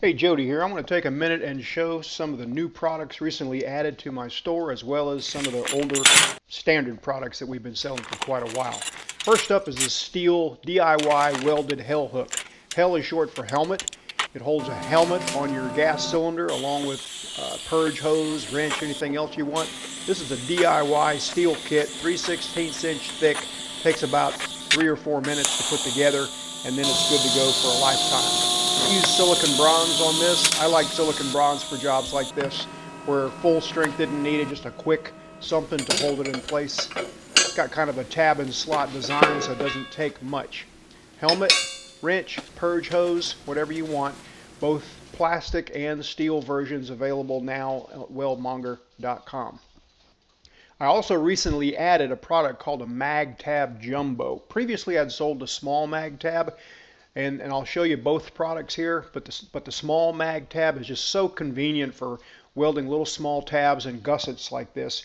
Hey, Jody here. I'm going to take a minute and show some of the new products recently added to my store, as well as some of the older standard products that we've been selling for quite a while. First up is this steel DIY welded hel-hook. Hel is short for helmet. It holds a helmet on your gas cylinder along with purge hose, wrench, anything else you want. This is a DIY steel kit, 3/16 inch thick. Takes about 3 or 4 minutes to put together, and then it's good to go for a lifetime. I use silicon bronze on this. I like silicon bronze for jobs like this where full strength isn't needed, just a quick something to hold it in place. It's got kind of a tab and slot design, so it doesn't take much. Helmet, wrench, purge hose, whatever you want. Both plastic and steel versions available now at weldmonger.com. I also recently added a product called a mag tab jumbo. Previously I'd sold a small mag tab, and I'll show you both products here, but the small mag tab is just so convenient for welding little small tabs and gussets like this.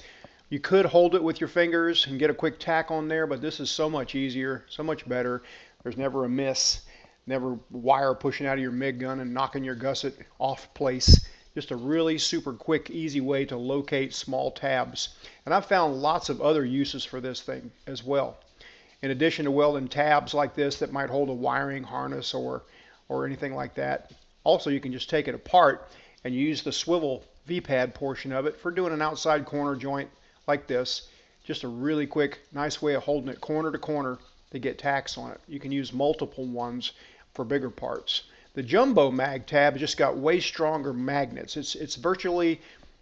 You could hold it with your fingers and get a quick tack on there, but this is so much easier, so much better. There's never a miss, never wire pushing out of your MIG gun and knocking your gusset off place. Just a really super quick, easy way to locate small tabs. And I've found lots of other uses for this thing as well. In addition to welding tabs like this that might hold a wiring harness or anything like that. Also, you can just take it apart and use the swivel V-pad portion of it for doing an outside corner joint like this. Just a really quick, nice way of holding it corner to corner to get tacks on it. You can use multiple ones for bigger parts. The jumbo mag tab just got way stronger magnets. It's virtually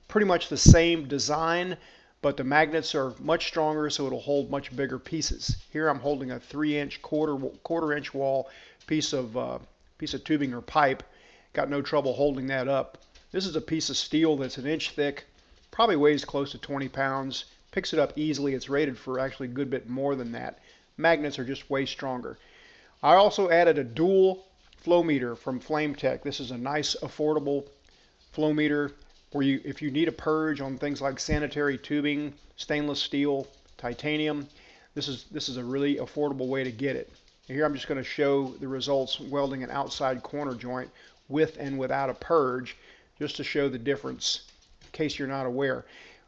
pretty much the same design, but the magnets are much stronger, so it'll hold much bigger pieces. Here I'm holding a 3-inch quarter inch wall piece of tubing or pipe. Got no trouble holding that up. This is a piece of steel that's 1 inch thick, probably weighs close to 20 pounds. Picks it up easily. It's rated for actually a good bit more than that. Magnets are just way stronger. I also added a dual flow meter from FLOWMETER. This is a nice, affordable flow meter where if you need a purge on things like sanitary tubing, stainless steel, titanium, this is a really affordable way to get it. Here I'm just going to show the results welding an outside corner joint with and without a purge, just to show the difference in case you're not aware.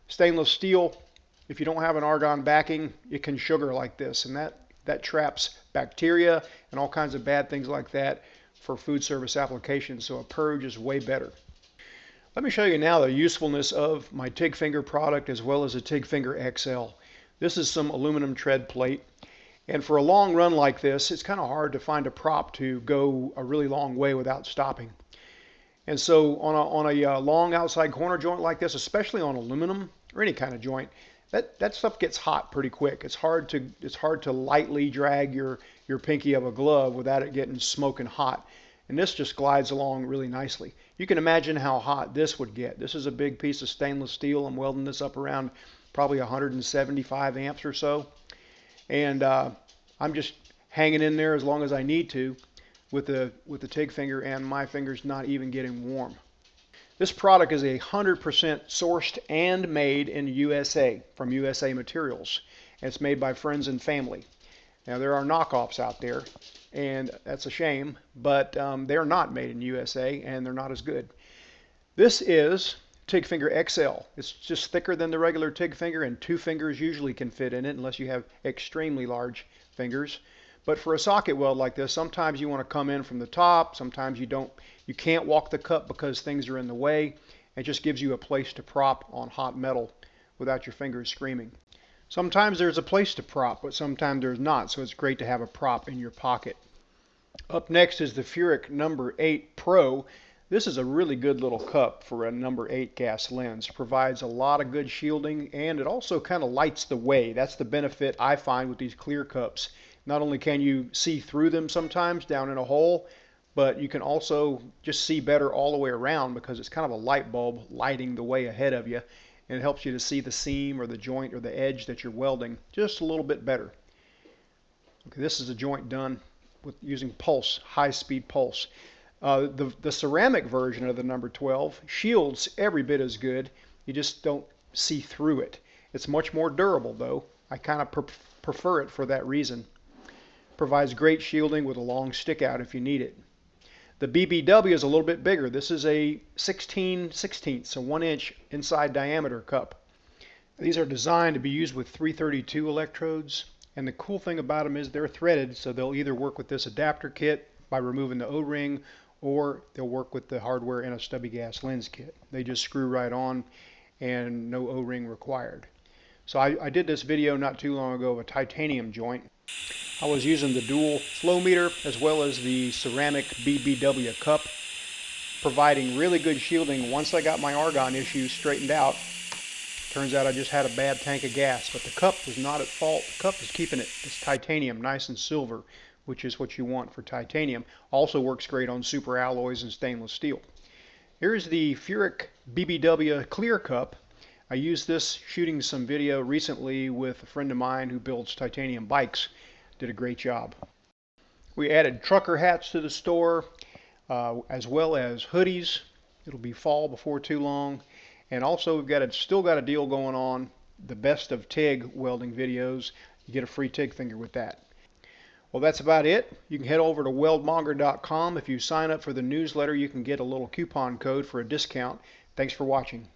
Stainless steel, if you don't have an argon backing, it can sugar like this, and that traps bacteria and all kinds of bad things like that for food service applications, so a purge is way better. Let me show you now the usefulness of my TIG finger product as well as a TIG finger XL. This is some aluminum tread plate, and for a long run like this, it's kind of hard to find a prop to go a really long way without stopping. And so on a long outside corner joint like this, especially on aluminum or any kind of joint, that stuff gets hot pretty quick. It's hard to lightly drag your pinky of a glove without it getting smoking hot. And this just glides along really nicely. You can imagine how hot this would get. This is a big piece of stainless steel. I'm welding this up around probably 175 amps or so. And I'm just hanging in there as long as I need to with the TIG finger, and my finger's not even getting warm. This product is 100% sourced and made in USA from USA materials. And it's made by friends and family. Now there are knockoffs out there, and that's a shame, but they're not made in USA and they're not as good. This is TIG finger XL. It's just thicker than the regular TIG finger, and 2 fingers usually can fit in it unless you have extremely large fingers. But for a socket weld like this, sometimes you want to come in from the top, sometimes you can't walk the cup because things are in the way. It just gives you a place to prop on hot metal without your fingers screaming. Sometimes there's a place to prop, but sometimes there's not, so it's great to have a prop in your pocket. Up next is the FURICK number 8 Pro. This is a really good little cup for a number 8 gas lens. Provides a lot of good shielding, and it also kind of lights the way. That's the benefit I find with these clear cups. Not only can you see through them sometimes down in a hole, but you can also just see better all the way around because it's kind of a light bulb lighting the way ahead of you. And it helps you to see the seam or the joint or the edge that you're welding just a little bit better. Okay, this is a joint done with using pulse, high-speed pulse. The ceramic version of the number 12 shields every bit as good. You just don't see through it. It's much more durable though. I kind of prefer it for that reason. Provides great shielding with a long stick out if you need it. The BBW is a little bit bigger. This is a 16/16, so 1 inch inside diameter cup. These are designed to be used with 332 electrodes, and the cool thing about them is they're threaded, so they'll either work with this adapter kit by removing the O-ring, or they'll work with the hardware in a stubby gas lens kit. They just screw right on and no O-ring required. So I did this video not too long ago of a titanium joint. I was using the dual flow meter as well as the ceramic BBW cup, providing really good shielding. Once I got my argon issue straightened out, turns out I just had a bad tank of gas, but the cup was not at fault. The cup is keeping it's titanium, nice and silver, which is what you want for titanium. Also works great on super alloys and stainless steel. Here's the FURICK BBW clear cup. I used this shooting some video recently with a friend of mine who builds titanium bikes. Did a great job. We added trucker hats to the store, as well as hoodies. It'll be fall before too long. And also we've still got a deal going on, the best of TIG welding videos. You get a free TIG finger with that. Well, that's about it. You can head over to weldmonger.com. If you sign up for the newsletter, you can get a little coupon code for a discount. Thanks for watching.